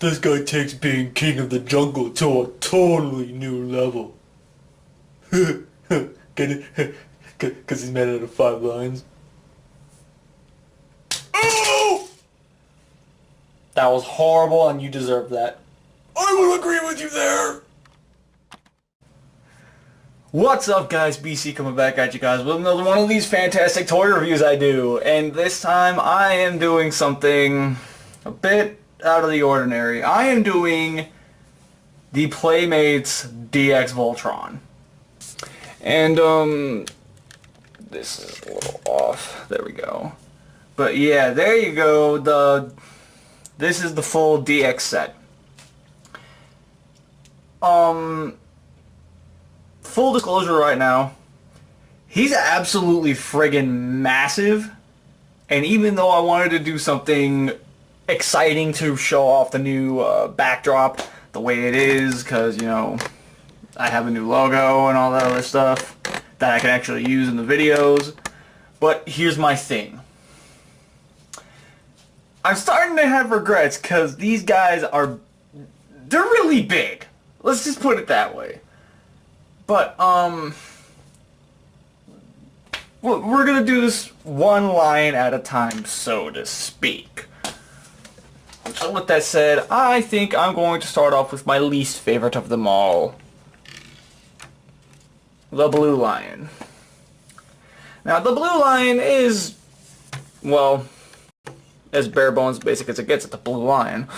This guy takes being king of the jungle to a totally new level. Get it? Because he's made out of 5 lines. Oh! That was horrible, and you deserve that. I will agree with you there! What's up, guys? BC coming back at you guys with another one of these fantastic toy reviews I do. And this time I am doing something a bit out of the ordinary. I am doing the Playmates DX Voltron. And, this is a little off. There we go. But yeah, there you go. This is the full DX set. Full disclosure right now, he's absolutely friggin' massive, and even though I wanted to do something exciting to show off the new backdrop the way it is, because, you know, I have a new logo and all that other stuff that I can actually use in the videos, but here's my thing. I'm starting to have regrets because these guys they're really big. Let's just put it that way. But, we're gonna do this one line at a time, so to speak. So with that said, I think I'm going to start off with my least favorite of them all. The Blue Lion. Now, the Blue Lion is, well, as bare bones basic as it gets, it's the Blue Lion.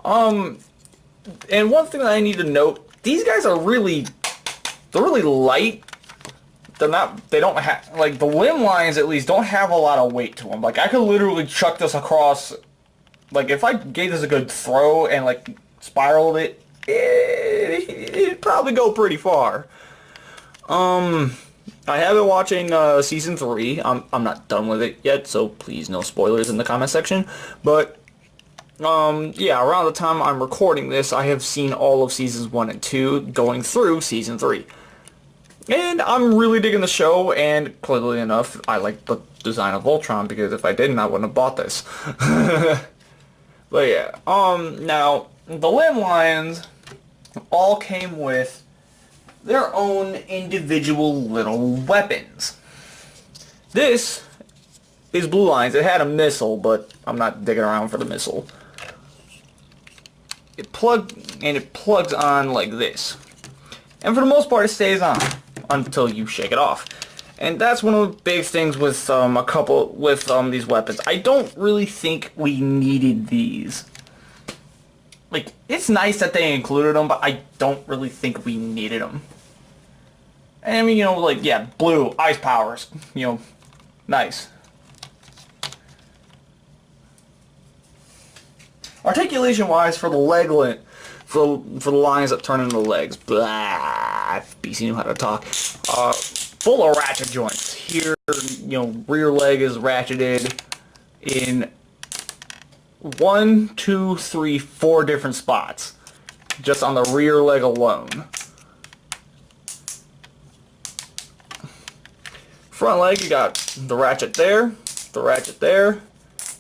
And one thing that I need to note, these guys are they're really light. They don't have, like, the limb lines at least don't have a lot of weight to them. Like, I could literally chuck this across, like, if I gave this a good throw and, like, spiraled it, it'd probably go pretty far. I have been watching season 3. I'm not done with it yet, so please no spoilers in the comment section. But yeah, around the time I'm recording this, I have seen all of seasons 1 and 2 going through season 3. And I'm really digging the show, and clearly enough, I like the design of Voltron, because if I didn't, I wouldn't have bought this. But yeah, now, the limb lions all came with their own individual little weapons. This is Blue Lion's. It had a missile, but I'm not digging around for the missile. It plugs on like this. And for the most part, it stays on until you shake it off. And that's one of the big things with these weapons. I don't really think we needed these. Like, it's nice that they included them, but I don't really think we needed them. And I mean, you know, like, yeah, blue, ice powers, you know, nice. Articulation-wise, for the leg for the lines that turn into legs, blah, BC knew how to talk. Full of ratchet joints. Here, you know, rear leg is ratcheted in 1, 2, 3, 4 different spots, just on the rear leg alone. Front leg, you got the ratchet there, the ratchet there,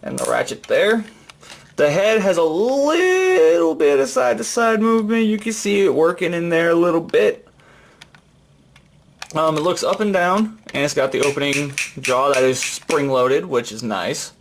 and the ratchet there. The head has a little bit of side-to-side movement. You can see it working in there a little bit. It looks up and down, and it's got the opening jaw that is spring-loaded, which is nice.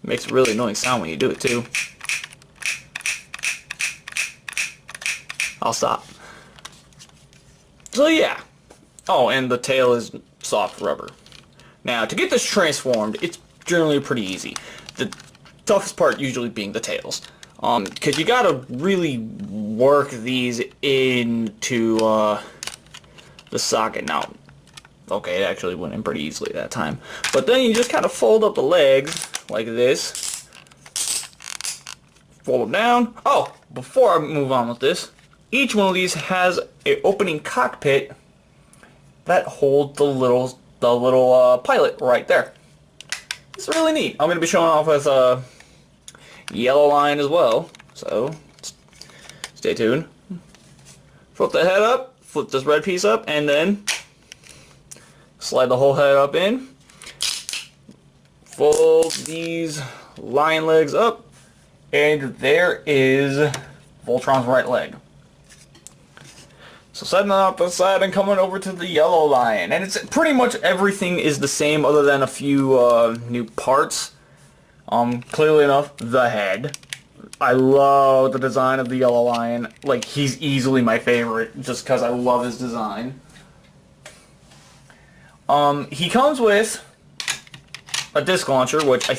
Makes a really annoying sound when you do it, too. I'll stop. So, yeah. Oh, and the tail is soft rubber. Now, to get this transformed, it's generally pretty easy. The toughest part usually being the tails. Because you gotta really work these into the socket. Now, okay, it actually went in pretty easily that time. But then you just kind of fold up the legs like this. Fold them down. Oh, before I move on with this, each one of these has an opening cockpit that holds the little pilot right there. It's really neat. I'm going to be showing off with a yellow line as well, so stay tuned. Flip the head up, flip this red piece up, and then slide the whole head up in. Fold these lion legs up, And there is Voltron's right leg. So setting up the side and coming over to the yellow lion. And it's pretty much everything is the same other than a few new parts. Clearly enough, the head. I love the design of the yellow lion. Like, he's easily my favorite just because I love his design. He comes with a disc launcher, which I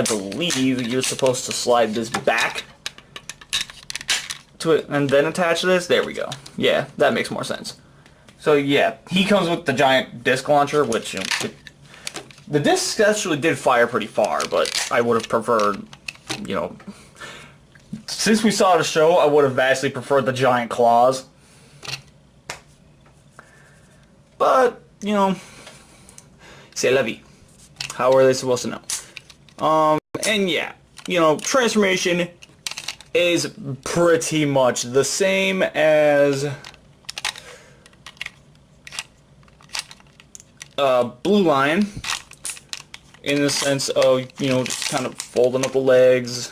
believe you're supposed to slide this back to it and then attach this. There we go. Yeah, that makes more sense. So yeah, he comes with the giant disc launcher, which, you know, the discs actually did fire pretty far, but I would have preferred, you know, since we saw the show, I would have vastly preferred the giant claws. But, you know, c'est la vie. How are they supposed to know? And yeah, you know, transformation is pretty much the same as Blue Lion, in the sense of, you know, just kind of folding up the legs.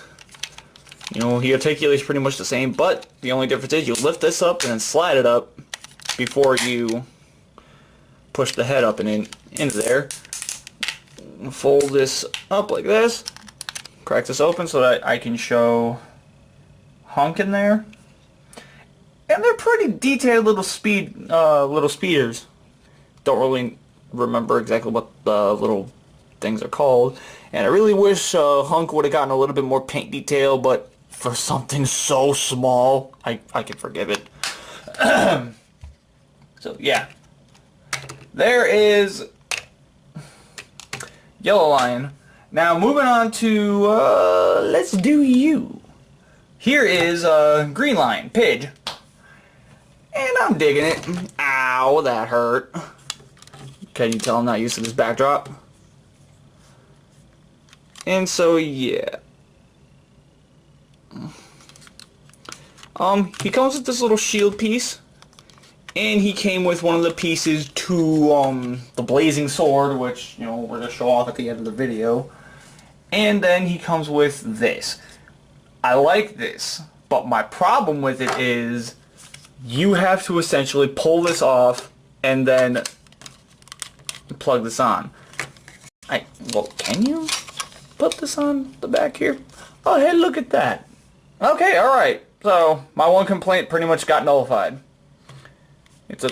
You know, he articulates pretty much the same, but the only difference is you lift this up and then slide it up before you push the head up and into there. Fold this up like this, crack this open so that I can show Hunk in there. And they're pretty detailed little speeders. Don't really remember exactly what the little things are called. And I really wish Hunk would have gotten a little bit more paint detail, but for something so small, I can forgive it. So yeah, there is Yellow Lion. Now moving on to let's do you. Here is Green Lion, Pidge, and I'm digging it. Ow, that hurt. Can you tell I'm not used to this backdrop? And so yeah. He comes with this little shield piece, and he came with one of the pieces to the blazing sword, which, you know, we're gonna show off at the end of the video. And then he comes with this. I like this, but my problem with it is you have to essentially pull this off and then plug this on. Well, can you put this on the back here? Oh, hey, look at that. Okay, alright. So, my one complaint pretty much got nullified. It's a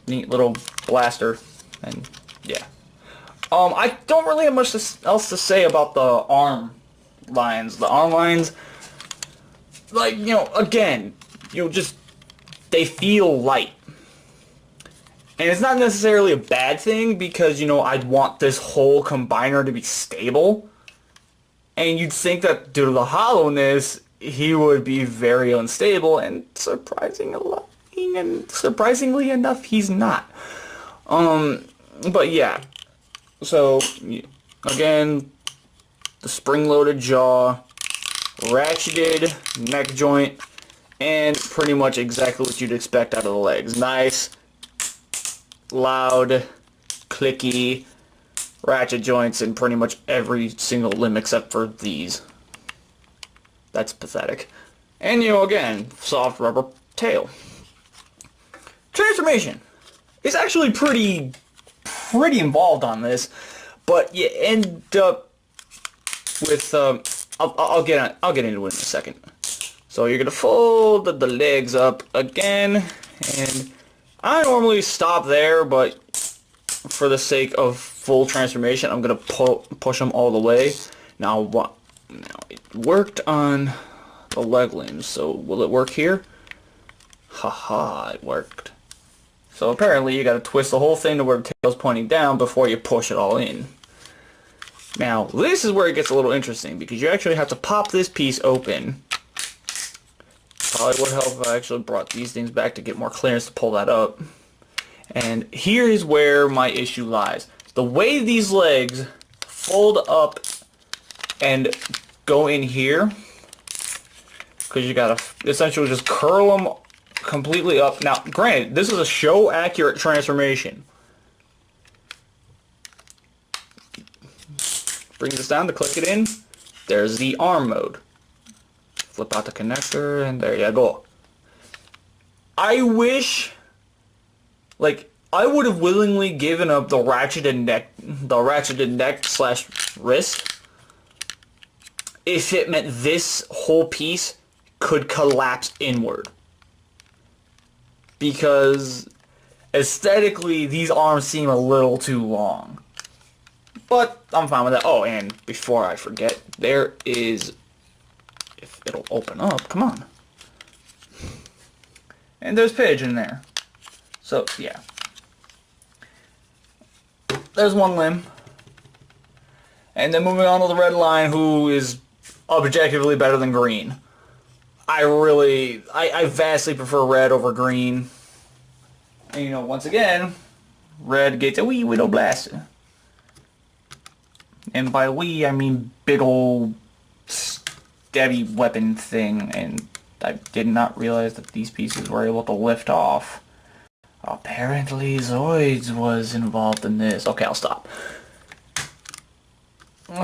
neat little blaster, and yeah. I don't really have much else to say about the arm lines. The arm lines, like, you know, again, you know, just, they feel light. And it's not necessarily a bad thing, because, you know, I'd want this whole combiner to be stable. And you'd think that due to the hollowness, he would be very unstable, and surprisingly enough, he's not. But yeah. So, again, the spring-loaded jaw, ratcheted neck joint, and pretty much exactly what you'd expect out of the legs. Nice, loud, clicky ratchet joints in pretty much every single limb except for these. That's pathetic. And, you know, again, soft rubber tail. Transformation is actually pretty involved on this, but you end up with I'll get into it in a second. So you're gonna fold the legs up again, and I normally stop there, but for the sake of full transformation, I'm gonna push them all the way. Now it worked on the leg limbs, so will it work here? Haha, it worked. So apparently you gotta twist the whole thing to where the tail's pointing down before you push it all in. Now, this is where it gets a little interesting, because you actually have to pop this piece open. Probably would help if I actually brought these things back to get more clearance to pull that up. And here is where my issue lies. The way these legs fold up and go in here, because you gotta essentially just curl them completely up. Now, granted, this is a show accurate transformation. Bring this down to click it in. There's the arm mode. flip out the connector, and there you go. I wish, like, I would have willingly given up the ratcheted neck slash wrist if it meant this whole piece could collapse inward. Because aesthetically, these arms seem a little too long. But I'm fine with that. Oh, and before I forget, there is, if it'll open up, come on. And there's Pidge in there. So, yeah. There's one limb. And then moving on to the red line, who is objectively better than green. I vastly prefer red over green. And, you know, once again, red gets a wee Widow Blaster. And by we, I mean big ol' stabby weapon thing. And I did not realize that these pieces were able to lift off. Apparently Zoids was involved in this. Okay, I'll stop.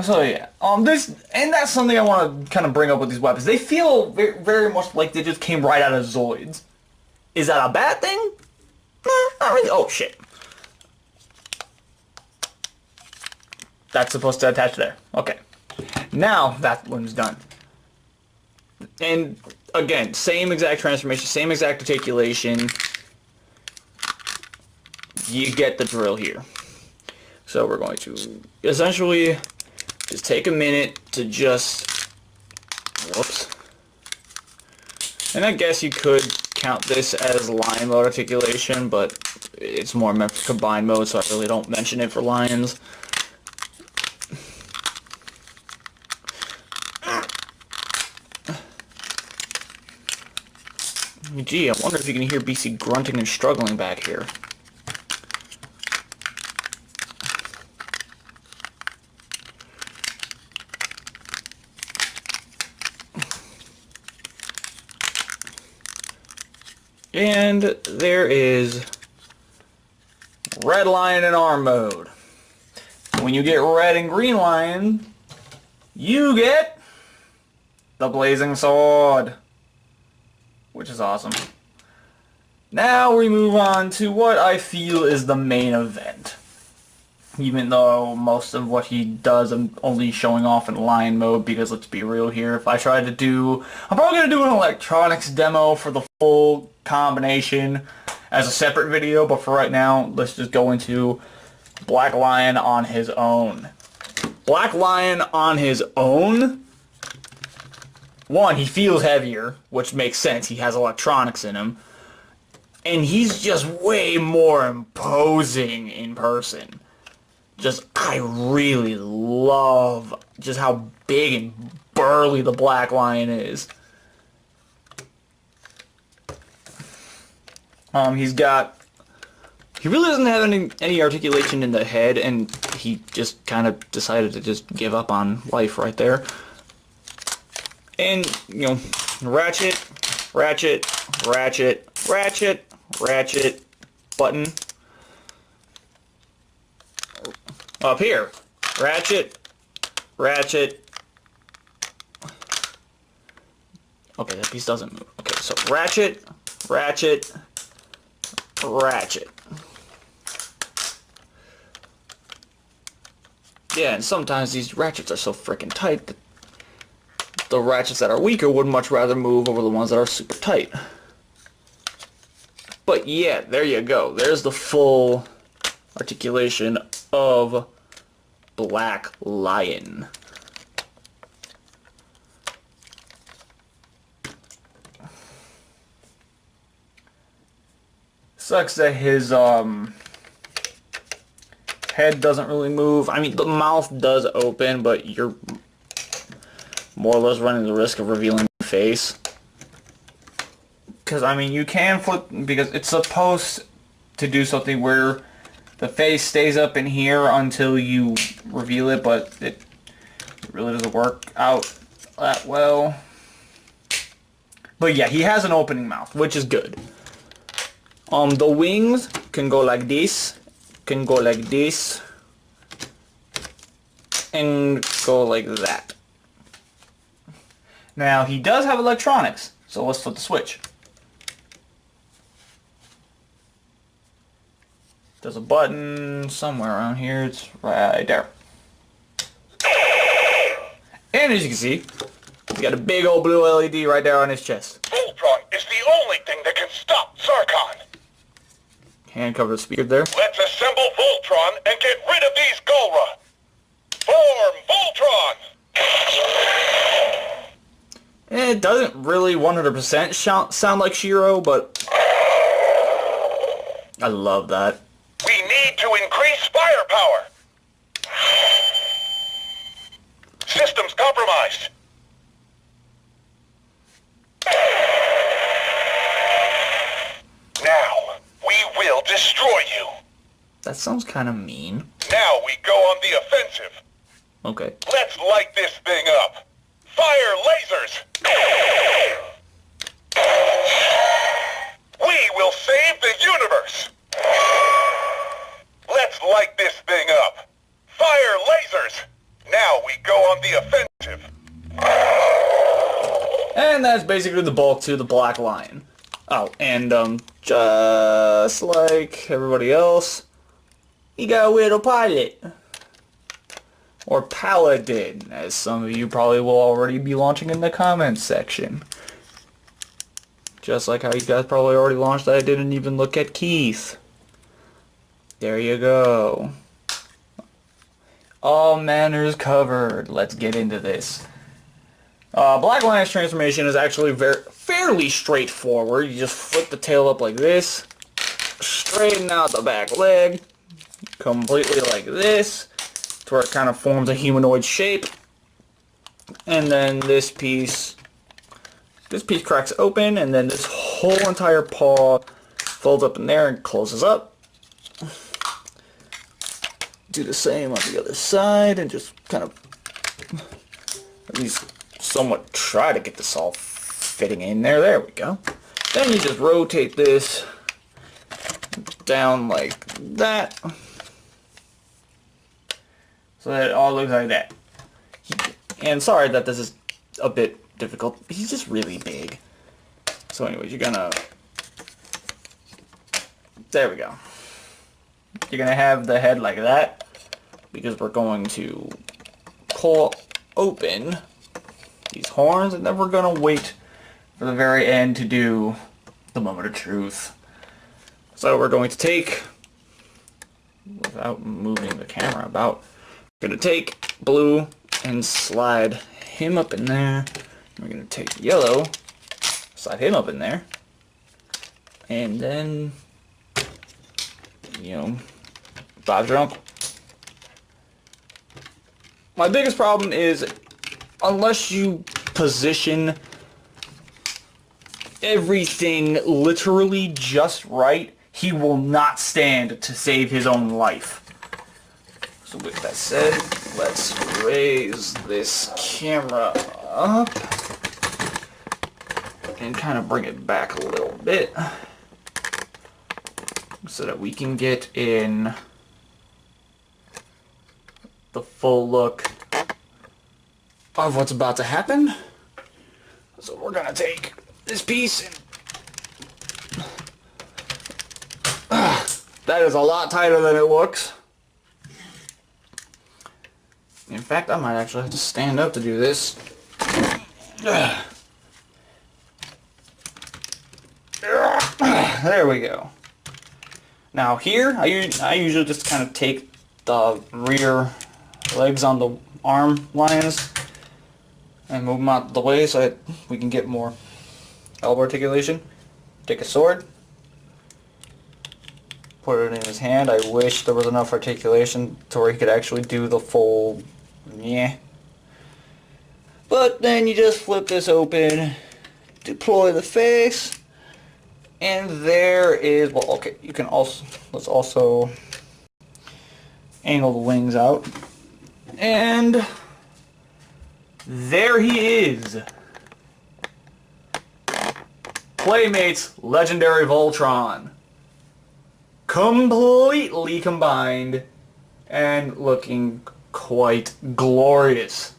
So yeah, and that's something I want to kind of bring up with these weapons. They feel very, very much like they just came right out of Zoids. Is that a bad thing? Not really. Oh shit. That's supposed to attach there. Okay. Now that one's done. And again, same exact transformation, same exact articulation. You get the drill here. So we're going to essentially just take a minute to just, whoops. And I guess you could count this as line mode articulation, but it's more meant for combined mode, so I really don't mention it for lions. Gee, I wonder if you can hear BC grunting and struggling back here. And there is red lion in arm mode. When you get red and green lion, you get the blazing sword, which is awesome. Now we move on to what I feel is the main event. Even though most of what he does I'm only showing off in lion mode, because let's be real here, if I try to do... I'm probably going to do an electronics demo for the full combination as a separate video, but for right now, let's just go into Black Lion on his own. Black Lion on his own, one, he feels heavier, which makes sense, he has electronics in him, and he's just way more imposing in person. Just, I really love just how big and burly the Black Lion is. He really doesn't have any articulation in the head, and he just kind of decided to just give up on life right there. And, you know, ratchet, ratchet, ratchet, ratchet, ratchet, button. Up here, ratchet, ratchet. Okay, that piece doesn't move. Okay, so ratchet, ratchet, ratchet. Yeah, and sometimes these ratchets are so freaking tight that the ratchets that are weaker would much rather move over the ones that are super tight. But yeah, there you go. There's the full articulation of Black Lion. Sucks that his head doesn't really move. I mean, the mouth does open, but you're more or less running the risk of revealing the face. Because, I mean, you can flip, because it's supposed to do something where the face stays up in here until you reveal it, but it really doesn't work out that well. But yeah, he has an opening mouth, which is good. The wings can go like this, can go like this, and go like that. Now, he does have electronics, so let's flip the switch. There's a button somewhere around here. It's right there. And as you can see, he's got a big old blue LED right there on his chest. Voltron is the only thing that can stop Sarkon. Hand cover the speaker there. Let's assemble Voltron and get rid of these Golra. Form Voltron! It doesn't really 100% sound like Shiro, but I love that. We need to increase firepower. Systems compromised. Now, we will destroy you. That sounds kind of mean. Now we go on the offensive. Okay. Let's light this thing up. Fire lasers! We will save the universe! Let's light this thing up. Fire lasers! Now we go on the offensive. And that's basically the bulk to the Black Lion. Oh, and just like everybody else, he got a little pilot. Or Paladin, as some of you probably will already be launching in the comments section. Just like how you guys probably already launched that I didn't even look at Keith. There you go. All manners covered. Let's get into this. Black Lion's transformation is actually fairly straightforward. You just flip the tail up like this, straighten out the back leg, completely like this, to where it kind of forms a humanoid shape, and then this piece cracks open, and then this whole entire paw folds up in there and closes up. Do the same on the other side, and just kind of at least somewhat try to get this all fitting in there. There we go. Then you just rotate this down like that, so that it all looks like that. And sorry that this is a bit difficult. He's just really big. So anyways, you're gonna... There we go. You're gonna have the head like that, because we're going to pull open these horns, and then we're gonna wait for the very end to do the moment of truth. So we're going to take, without moving the camera about, we're gonna take blue and slide him up in there. We're gonna take yellow, slide him up in there, and then, you know, Bob's your uncle. My biggest problem is, unless you position everything literally just right, he will not stand to save his own life. So with that said, let's raise this camera up and kind of bring it back a little bit so that we can get in the full look of what's about to happen. So we're gonna take this piece and that is a lot tighter than it looks. In fact, I might actually have to stand up to do this. There we go. Now here, I usually just kind of take the rear legs on the arm lines and move them out of the way so that we can get more elbow articulation. Take a sword, put it in his hand. I wish there was enough articulation to where he could actually do the full yeah. But then you just flip this open, deploy the face, and there is, well, okay, you can also, let's also angle the wings out. And there he is. Playmates Legendary Voltron. Completely combined and looking quite glorious.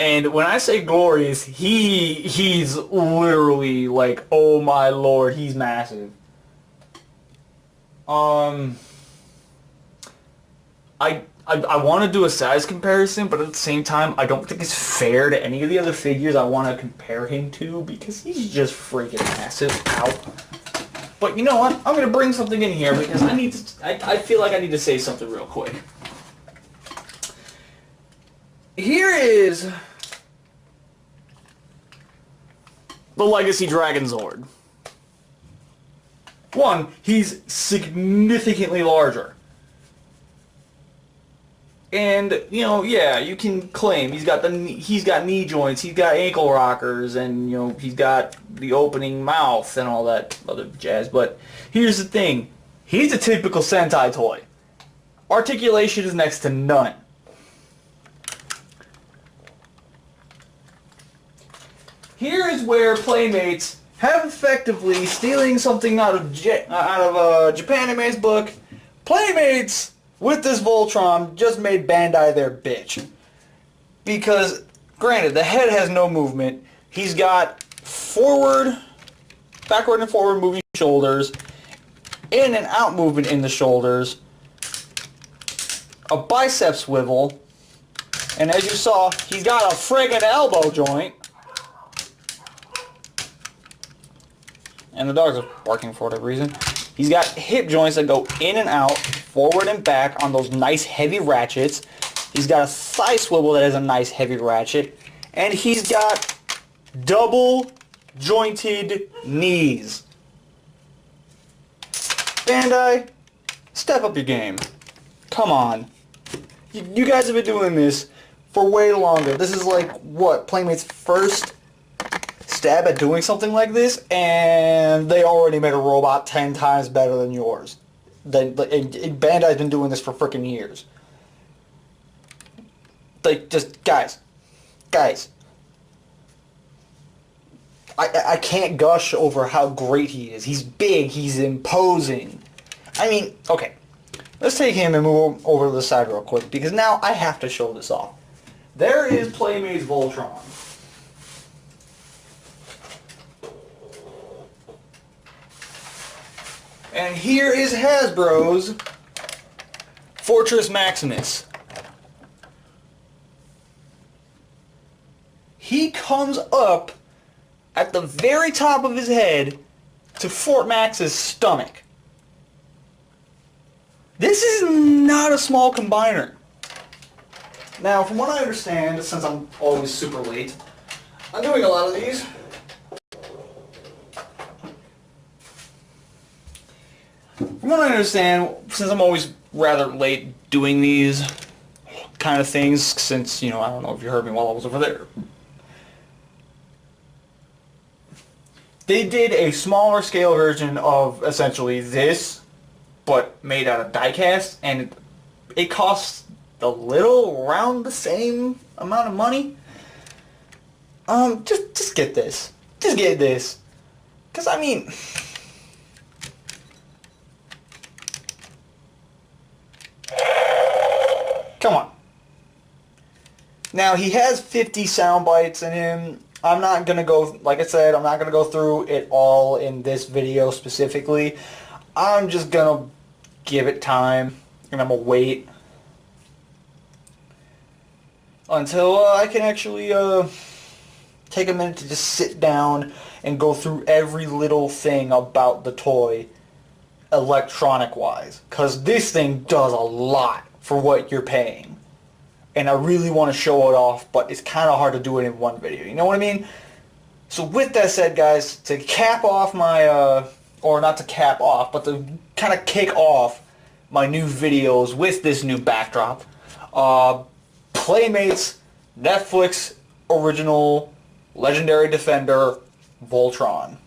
And when I say glorious, he's literally like, oh my lord, he's massive. I want to do a size comparison, but at the same time, I don't think it's fair to any of the other figures I want to compare him to because he's just freaking massive. Ow. But you know what? I'm going to bring something in here because I feel like I need to say something real quick. Here is the Legacy Dragon Zord. One, he's significantly larger. And, you know, yeah, you can claim he's got knee joints, he's got ankle rockers, and, you know, he's got the opening mouth and all that other jazz. But here's the thing. He's a typical Sentai toy. Articulation is next to none. Here is where Playmates have effectively stealing something out of Japanime's book. Playmates with this Voltron just made Bandai their bitch. Because, granted, the head has no movement. He's got backward and forward moving shoulders, in and out movement in the shoulders, a bicep swivel, and as you saw, he's got a friggin' elbow joint. And the dogs are barking for whatever reason. He's got hip joints that go in and out, forward and back on those nice heavy ratchets. He's got a thigh swivel that has a nice heavy ratchet. And he's got double jointed knees. Bandai, step up your game. Come on. You guys have been doing this for way longer. This is like, what, Playmate's first stab at doing something like this, and they already made a robot 10 times better than yours. Bandai's been doing this for freaking years. Like, just, guys. I can't gush over how great he is. He's big, he's imposing. I mean, okay. Let's take him and move over to the side real quick, because now I have to show this off. There is Playmates Voltron. And here is Hasbro's Fortress Maximus. He comes up at the very top of his head to Fort Max's stomach. This is not a small combiner. Now, from what I understand, since I'm always super late, I'm doing a lot of these. From what I understand, since I'm always rather late doing these kind of things, since, you know, I don't know if you heard me while I was over there. They did a smaller scale version of essentially this, but made out of die-cast, and it costs a little around the same amount of money. Just get this. Just get this. Because, I mean, come on. Now, he has 50 sound bites in him. I'm not going to go, like I said, I'm not going to go through it all in this video specifically. I'm just going to give it time, and I'm going to wait until I can actually take a minute to just sit down and go through every little thing about the toy electronic-wise. Because this thing does a lot for what you're paying. And I really want to show it off, but it's kind of hard to do it in one video. You know what I mean? So with that said, guys, to cap off my, or not to cap off, but to kind of kick off my new videos with this new backdrop, Playmates Netflix original Legendary Defender Voltron.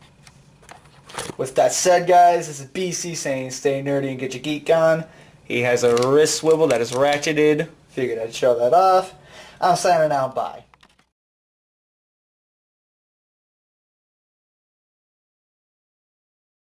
With that said, guys, this is BC saying stay nerdy and get your geek on. He has a wrist swivel that is ratcheted. Figured I'd show that off. I'm signing out. Bye.